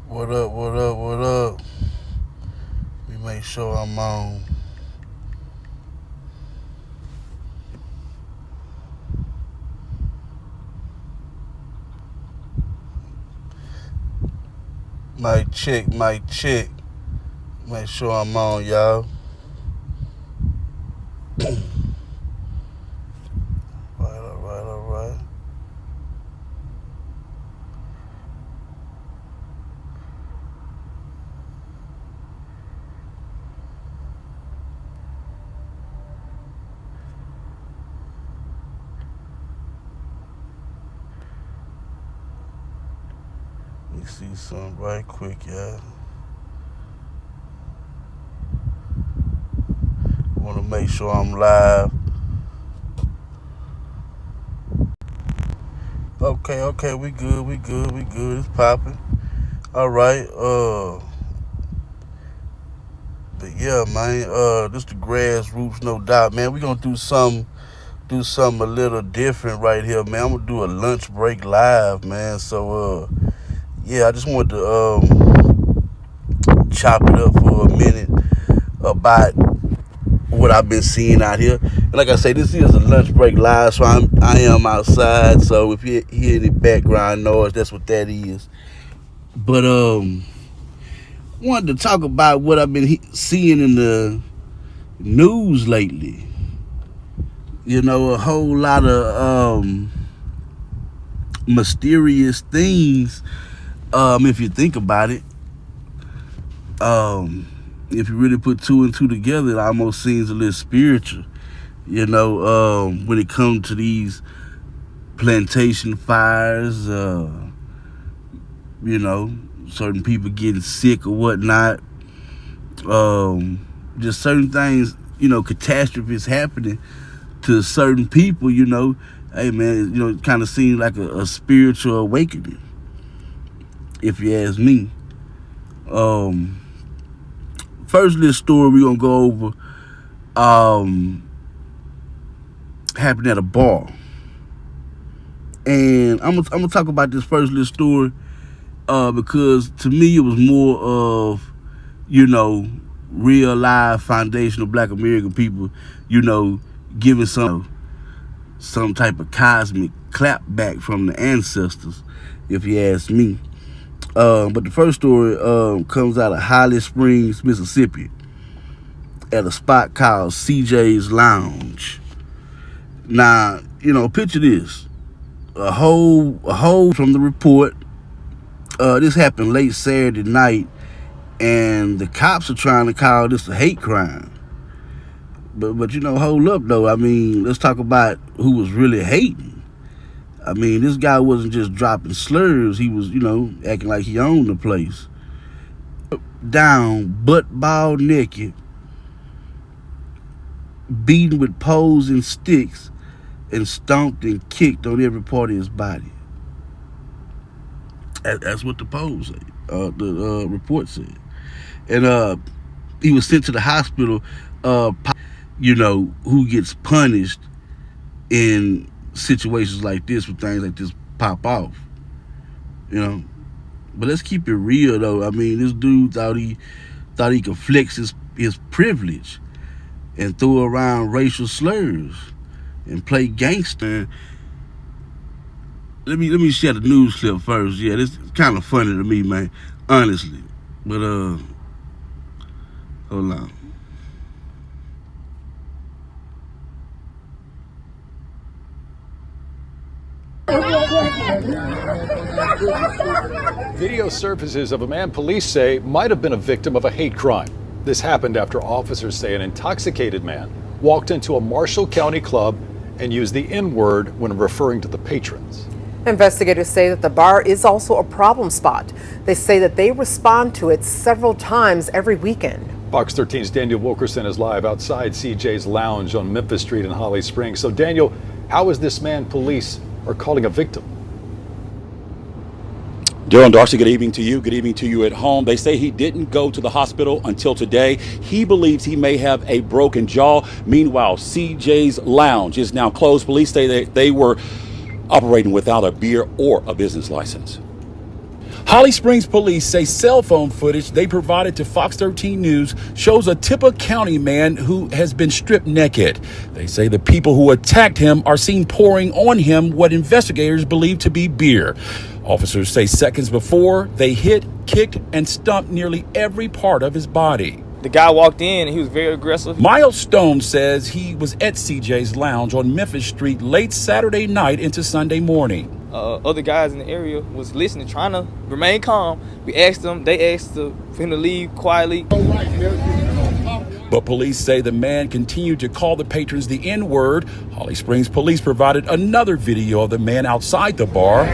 What up, what up, what up? Let me make sure I'm on. Mic check, mic check. Make sure I'm on, y'all. All right. Let me see something right quick, y'all. Want to make sure I'm live. Okay, we good. It's popping. All right, but yeah, man, this the grassroots, no doubt, man. We gonna do something a little different right here, man. I'm gonna do a lunch break live, man. So, yeah, I just wanted to chop it up for a minute about what I've been seeing out here. And like I say, this is a lunch break live, so I am outside. So if you hear any background noise, that's what that is. But wanted to talk about what I've been seeing in the news lately. You know, a whole lot of mysterious things. If you think about it, if you really put two and two together, it almost seems a little spiritual. You know, when it comes to these plantation fires, you know, certain people getting sick or whatnot, just certain things, you know, catastrophes happening to certain people, you know. Hey man, you know, it kind of seems like a spiritual awakening, if you ask me. First little story we're gonna go over happened at a bar. And I'm gonna talk about this first little story because to me it was more of, you know, real live foundational black American people, you know, giving some type of cosmic clapback from the ancestors, if you ask me. But the first story comes out of Holly Springs, Mississippi, at a spot called CJ's Lounge. Now, you know, picture this: a hole from the report. This happened late Saturday night, and the cops are trying to call this a hate crime. But you know, hold up though. I mean, let's talk about who was really hating. I mean, this guy wasn't just dropping slurs. He was, you know, acting like he owned the place. Down, butt bald naked, beaten with poles and sticks, and stomped and kicked on every part of his body. That's what the poll said. The report said. And he was sent to the hospital. You know, who gets punished in situations like this when things like this pop off. You know, but let's keep it real though. I mean, this dude thought he could flex his privilege and throw around racial slurs and play gangster. Let me share the news clip first. Yeah, this is kind of funny to me, man. Honestly, but hold on. Video surfaces of a man police say might have been a victim of a hate crime. This happened after officers say an intoxicated man walked into a Marshall County club and used the N-word when referring to the patrons. Investigators say that the bar is also a problem spot. They say that they respond to it several times every weekend. Fox 13's Daniel Wilkerson is live outside CJ's Lounge on Memphis Street in Holly Springs. So Daniel, how is this man police are calling a victim? Daryl and Darcy, good evening to you. Good evening to you at home. They say he didn't go to the hospital until today. He believes he may have a broken jaw. Meanwhile, CJ's Lounge is now closed. Police say that they were operating without a beer or a business license. Holly Springs police say cell phone footage they provided to Fox 13 News shows a Tippah County man who has been stripped naked. They say the people who attacked him are seen pouring on him what investigators believe to be beer. Officers say seconds before, they hit, kicked, and stumped nearly every part of his body. The guy walked in and he was very aggressive. Miles Stone says he was at CJ's Lounge on Memphis Street late Saturday night into Sunday morning. Other guys in the area was listening, trying to remain calm. We asked them, they asked for him to leave quietly. But police say the man continued to call the patrons the N-word. Holly Springs police provided another video of the man outside the bar,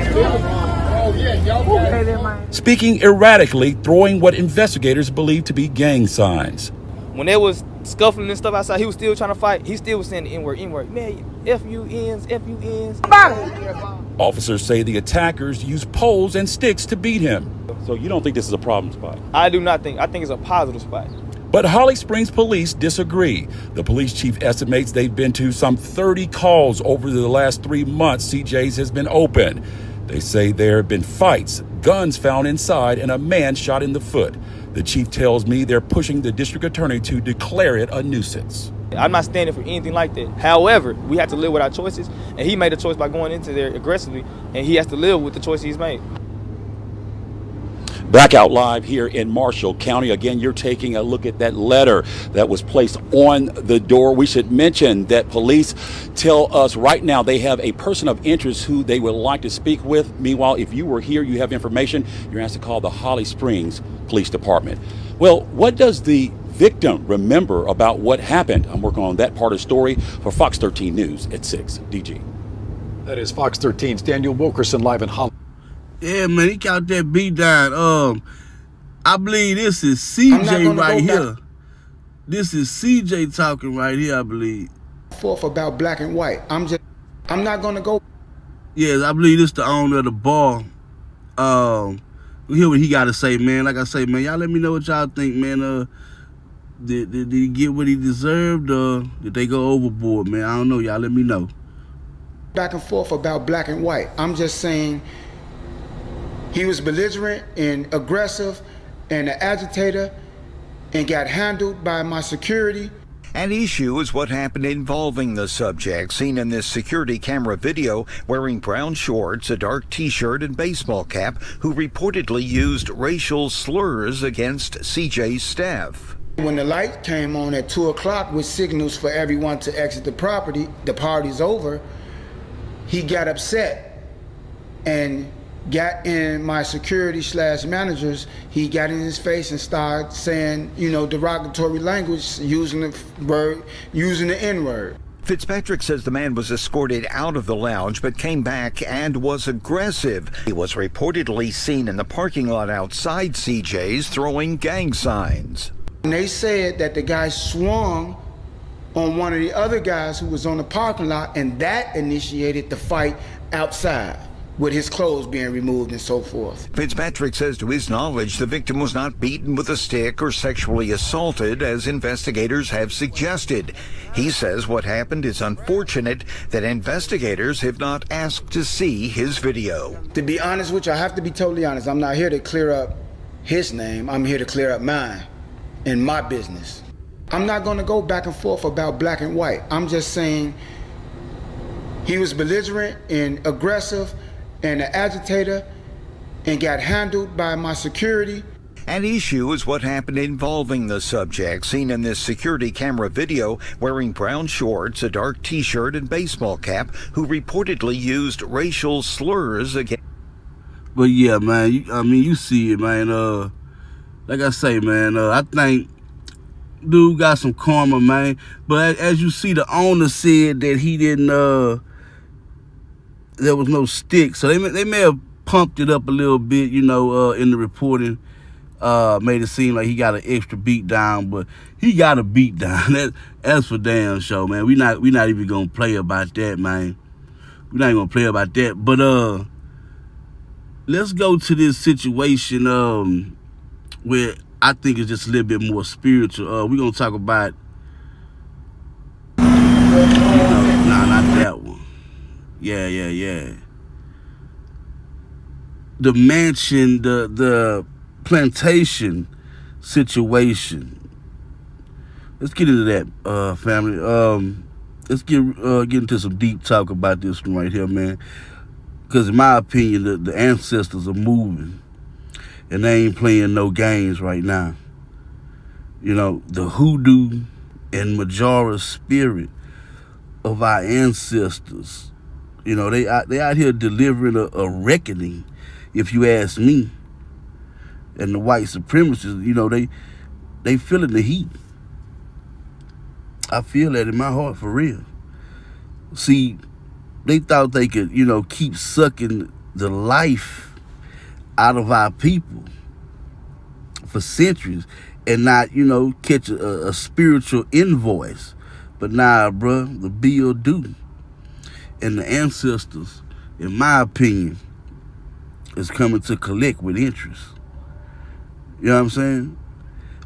speaking erratically, throwing what investigators believe to be gang signs. When there was scuffling and stuff outside, he was still trying to fight. He still was saying the N-word, N-word. Man, F-U-Ns, F-U-Ns. Officers say the attackers used poles and sticks to beat him. So you don't think this is a problem spot? I do not think. I think it's a positive spot. But Holly Springs police disagree. The police chief estimates they've been to some 30 calls over the last 3 months CJ's has been open. They say there have been fights, guns found inside, and a man shot in the foot. The chief tells me they're pushing the district attorney to declare it a nuisance. I'm not standing for anything like that. However, we have to live with our choices, and he made a choice by going into there aggressively, and he has to live with the choice he's made. Blackout Live here in Marshall County. Again, you're taking a look at that letter that was placed on the door. We should mention that police tell us right now they have a person of interest who they would like to speak with. Meanwhile, if you were here, you have information, you're asked to call the Holly Springs Police Department. Well, what does the victim remember about what happened? I'm working on that part of the story for Fox 13 News at 6. DG. That is Fox 13's Daniel Wilkerson live in Hollywood. Yeah, man, he got that beat down. I believe this is CJ right here. This is CJ talking right here, I believe. Forth about black and white. I'm not gonna go. Yes, I believe this the owner of the bar. We hear what he got to say, man. Like I say, man, y'all let me know what y'all think, man. Did he get what he deserved, or did they go overboard, man? I don't know. Y'all let me know. Back and forth about black and white. I'm just saying he was belligerent and aggressive and an agitator and got handled by my security. An issue is what happened involving the subject, seen in this security camera video, wearing brown shorts, a dark t-shirt, and baseball cap, who reportedly used racial slurs against CJ's staff. When the light came on at 2 o'clock with signals for everyone to exit the property, the party's over, he got upset and got in my security / managers. He got in his face and started saying, derogatory language, using the N-word. Fitzpatrick says the man was escorted out of the lounge but came back and was aggressive. He was reportedly seen in the parking lot outside CJ's throwing gang signs. And they said that the guy swung on one of the other guys who was on the parking lot, and that initiated the fight outside, with his clothes being removed and so forth. Fitzpatrick says to his knowledge the victim was not beaten with a stick or sexually assaulted, as investigators have suggested. He says what happened is unfortunate, that investigators have not asked to see his video. To be honest with you, I have to be totally honest. I'm not here to clear up his name. I'm here to clear up mine and my business. I'm not going to go back and forth about black and white. I'm just saying he was belligerent and aggressive and an agitator and got handled by my security. An issue is what happened involving the subject, seen in this security camera video, wearing brown shorts, a dark t-shirt, and baseball cap, who reportedly used racial slurs against. But yeah, man, you see it, man. Like I say, man, I think dude got some karma, man. But as you see, the owner said that he didn't, there was no stick. So they may have pumped it up a little bit, in the reporting. Made it seem like he got an extra beat down, but he got a beat down. That's for damn sure, man. We not even gonna play about that, man. We're not even gonna play about that. But let's go to this situation where I think it's just a little bit more spiritual. We're gonna talk about not that one. Yeah. the mansion, the plantation situation. Let's get into that, family. Let's get into some deep talk about this one right here, man. Because in my opinion, the ancestors are moving, and they ain't playing no games right now. You know, the hoodoo and Majora spirit of our ancestors. You know, they out here delivering a reckoning, if you ask me. And the white supremacists, you know, they feeling the heat. I feel that in my heart, for real. See, they thought they could, you know, keep sucking the life out of our people for centuries and not, you know, catch a spiritual invoice. But nah, bruh, the bill due. And the ancestors, in my opinion, is coming to collect with interest. You know what I'm saying?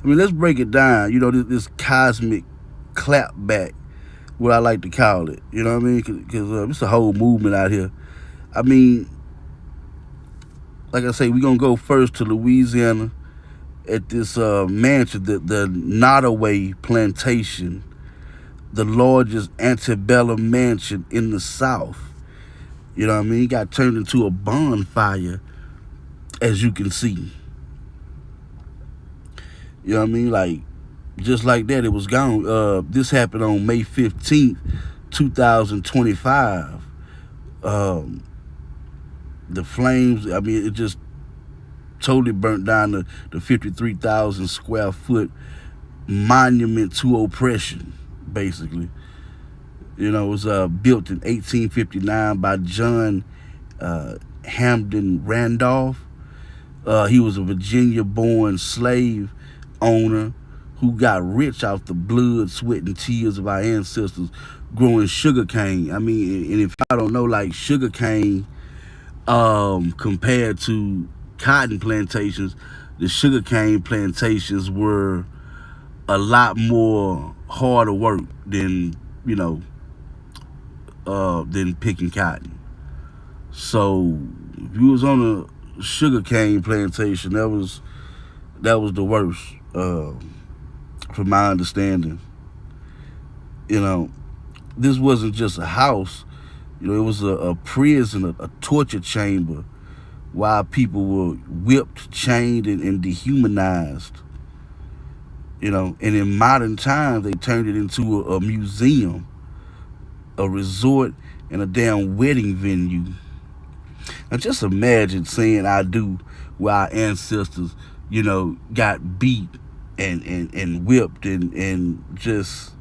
I mean, let's break it down. You know, this cosmic clapback, what I like to call it. You know what I mean? Because it's a whole movement out here. I mean, like I say, we're going to go first to Louisiana at this mansion, the Nottoway Plantation, the largest antebellum mansion in the South. You know what I mean? It got turned into a bonfire, as you can see. You know what I mean? Like, just like that, it was gone. This happened on May 15th, 2025. The flames, I mean, it just totally burnt down the 53,000 square foot monument to oppression, basically. You know, it was built in 1859 by John Hamden Randolph. He was a Virginia-born slave owner who got rich off the blood, sweat, and tears of our ancestors growing sugarcane. I mean, and if y'all don't know, like, sugarcane compared to cotton plantations, the sugarcane plantations were a lot more harder work than, you know, than picking cotton. So if you was on a sugarcane plantation, that was the worst, from my understanding. You know, this wasn't just a house. You know, it was a prison, a torture chamber, while people were whipped, chained, and dehumanized. You know, and in modern times, they turned it into a museum, a resort, and a damn wedding venue. Now, just imagine saying I do where our ancestors, you know, got beat and whipped and just,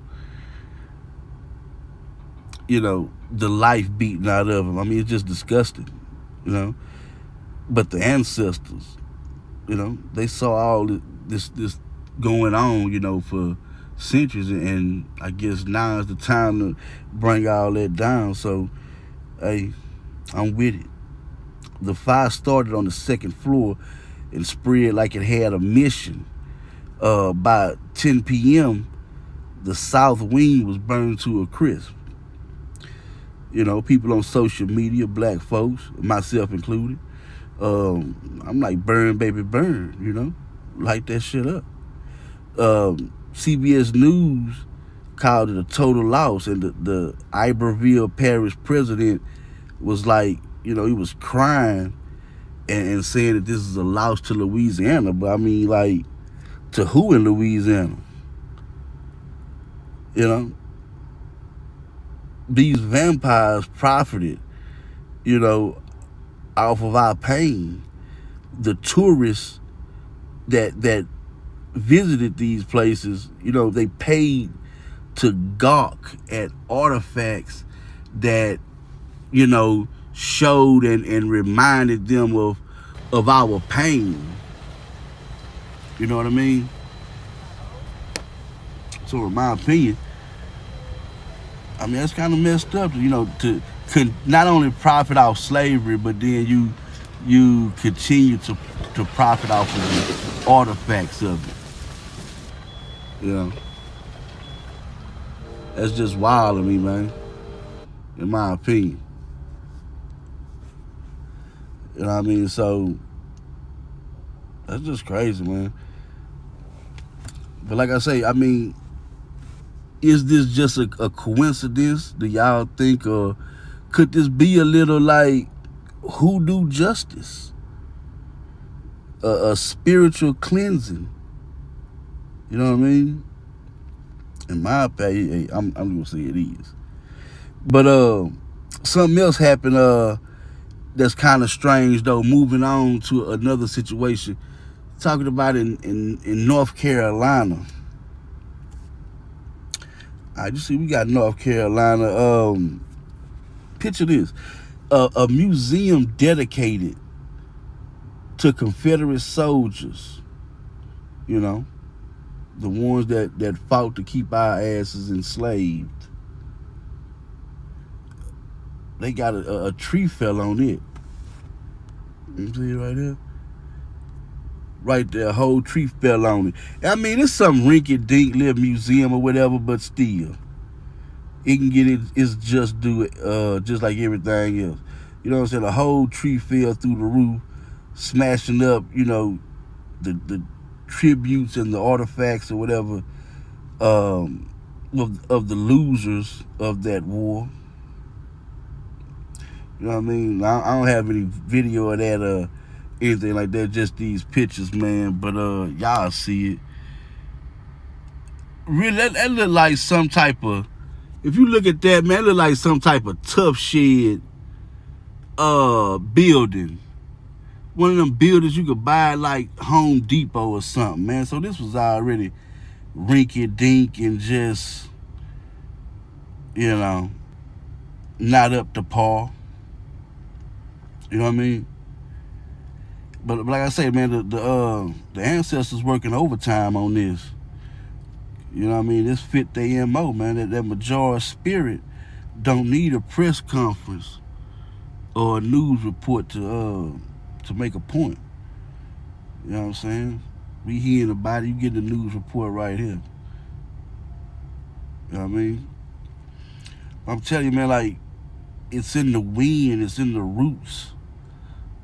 you know, the life beaten out of them. I mean, it's just disgusting, you know. But the ancestors, you know, they saw all this going on, you know, for centuries, and I guess now is the time to bring all that down. So, hey, I'm with it. The fire started on the second floor and spread like it had a mission. By 10 p.m., the south wing was burned to a crisp. You know, people on social media, black folks, myself included, I'm like, burn, baby, burn, you know? Light that shit up. CBS News called it a total loss, and the Iberville parish president was like, you know, he was crying and saying that this is a loss to Louisiana. But I mean, like, to who in Louisiana? You know? These vampires profited, you know, off of our pain. The tourists that visited these places, you know, they paid to gawk at artifacts that, you know, showed and reminded them of our pain. You know what I mean? So in my opinion, I mean, that's kind of messed up, you know, to not only profit off slavery, but then you continue to profit off of the artifacts of it. You know? That's just wild to me, man. In my opinion. You know what I mean? So that's just crazy, man. But like I say, I mean, is this just a coincidence? Do y'all think, or could this be a little like hoodoo justice, a spiritual cleansing? You know what I mean? In my opinion, I'm gonna say it is. But something else happened. That's kind of strange though. Moving on to another situation, talking about in North Carolina. All right, you see, we got North Carolina. Picture this: a museum dedicated to Confederate soldiers. You know, the ones that fought to keep our asses enslaved. They got a tree fell on it. You see it right here? Right there, a whole tree fell on it. I mean, it's some rinky-dink little museum or whatever, but still, it can get its just do just like everything else. You know what I'm saying? A whole tree fell through the roof, smashing up, you know, the tributes and the artifacts or whatever of the losers of that war. You know what I mean? I don't have any video of that or anything like that, just these pictures, man. But y'all see it. Really, that look like some type of, if you look at that, man, it look like some type of tough shed building. One of them buildings you could buy like Home Depot or something, man. So this was already rinky dink and just, you know, not up to par. You know what I mean? But like I say, man, the ancestors working overtime on this. You know what I mean? This fit their MO, man. That majority spirit don't need a press conference or a news report to make a point. You know what I'm saying? We hearing about it, you get the news report right here. You know what I mean? I'm telling you, man, like, it's in the wind, it's in the roots,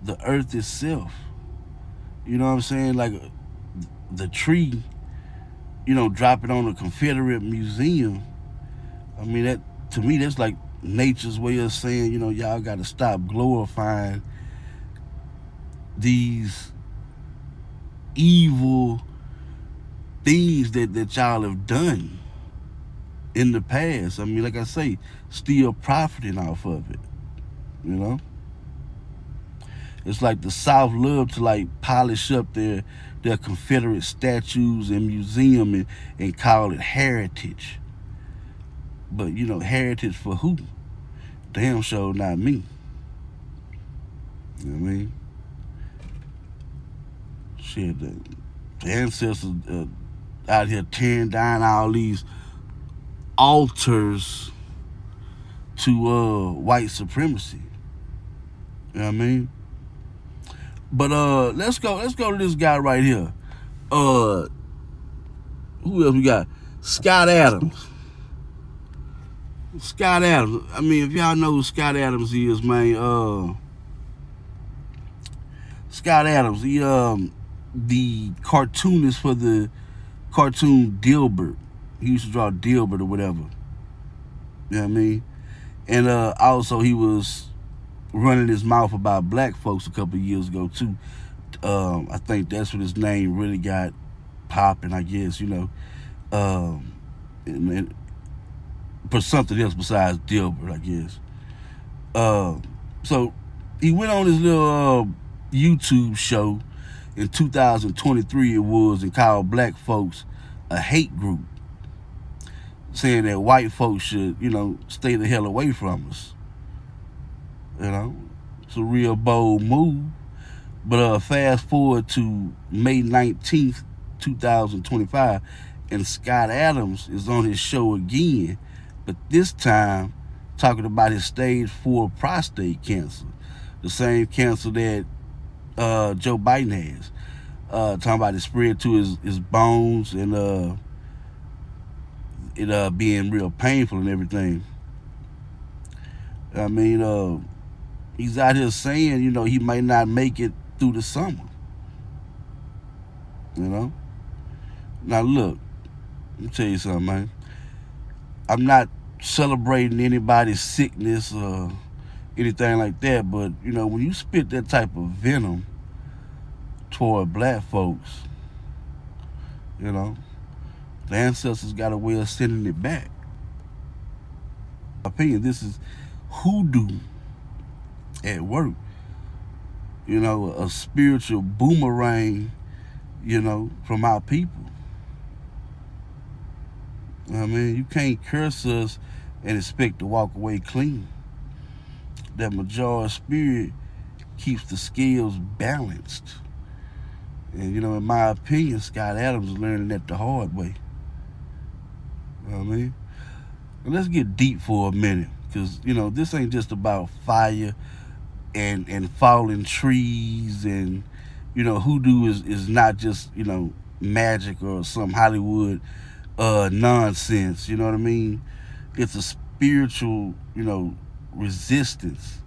the earth itself. You know what I'm saying? Like the tree, you know, drop it on a Confederate museum. I mean, that, to me, that's like nature's way of saying, you know, y'all got to stop glorifying these evil things that y'all have done in the past. I mean, like I say, still profiting off of it, you know? It's like the South love to like polish up their Confederate statues and museum and call it heritage. But, you know, heritage for who? Damn sure not me. You know what I mean? Shit, the ancestors out here tearing down all these altars to white supremacy. You know what I mean? But let's go to this guy right here. Who else we got? Scott Adams. Scott Adams. I mean, if y'all know who Scott Adams is, man, Scott Adams, he the cartoonist for the cartoon Dilbert. He used to draw Dilbert or whatever. You know what I mean? And also he was running his mouth about black folks a couple of years ago too. I think that's when his name really got popping, I guess, you know. And for something else besides Dilbert, I guess. So he went on his little YouTube show in 2023 it was, and called black folks a hate group, saying that white folks should, you know, stay the hell away from us. You know, it's a real bold move. But fast forward to May 19th, 2025, and Scott Adams is on his show again, but this time talking about his stage 4 prostate cancer, the same cancer that Joe Biden has. Talking about it spread to his bones and it being real painful and everything. I mean, He's out here saying, he might not make it through the summer. Now look, let me tell you something, man. I'm not celebrating anybody's sickness or anything like that, but when you spit that type of venom toward black folks, the ancestors got a way of sending it back. In my opinion, this is hoodoo at work. A spiritual boomerang, from our people. You can't curse us and expect to walk away clean. That majority spirit keeps the scales balanced. And, in my opinion, Scott Adams is learning that the hard way. And let's get deep for a minute, because, this ain't just about fire and falling trees, and, hoodoo is not just, magic or some Hollywood nonsense, you know what I mean? It's a spiritual, resistance.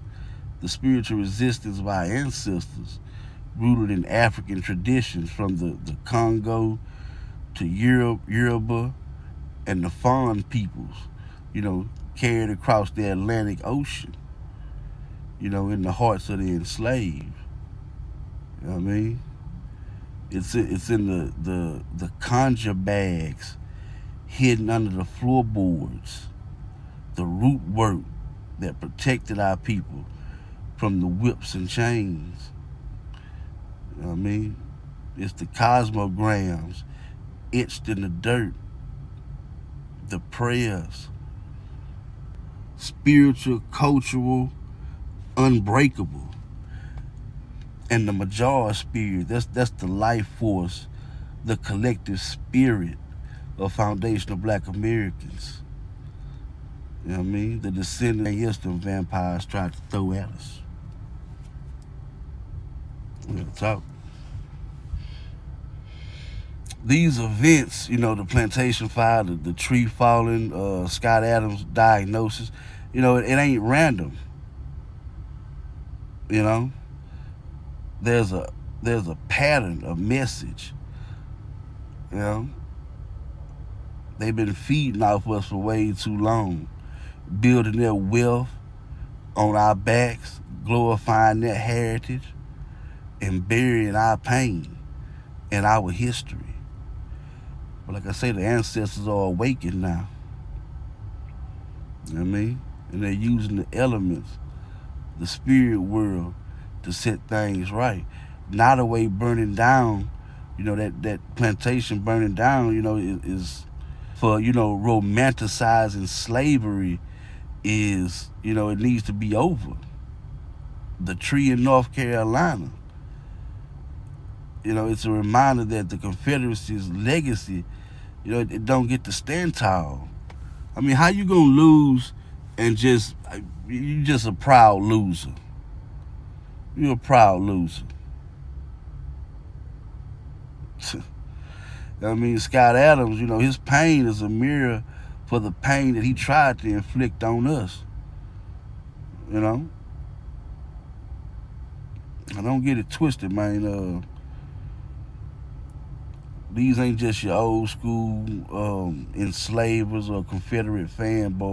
The spiritual resistance of our ancestors, rooted in African traditions, from the Congo to Yoruba and the Fawn peoples, carried across the Atlantic Ocean, in the hearts of the enslaved. You know what I mean? It's in the conjure bags hidden under the floorboards, the root work that protected our people from the whips and chains. You know what I mean? It's the cosmograms etched in the dirt, the prayers, spiritual, cultural, unbreakable. And the majority spirit, that's the life force, the collective spirit of foundational black Americans. You know what I mean? The descendant Eastern vampires tried to throw at us. We'll talk. These events, the plantation fire, the tree falling, Scott Adams' diagnosis, it ain't random. There's a pattern, a message. They've been feeding off us for way too long, building their wealth on our backs, glorifying their heritage, and burying our pain and our history. But like I say, the ancestors are awakened now. You know what I mean? And they're using the elements, the spirit world, to set things right. Not a way burning down, that plantation burning down, is for, romanticizing slavery is, it needs to be over. The tree in North Carolina, it's a reminder that the Confederacy's legacy, it don't get to stand tall. I mean, how you gonna lose and you just a proud loser? You're a proud loser. Scott Adams, his pain is a mirror for the pain that he tried to inflict on us. I don't get it twisted, man. These ain't just your old school enslavers or Confederate fanboys.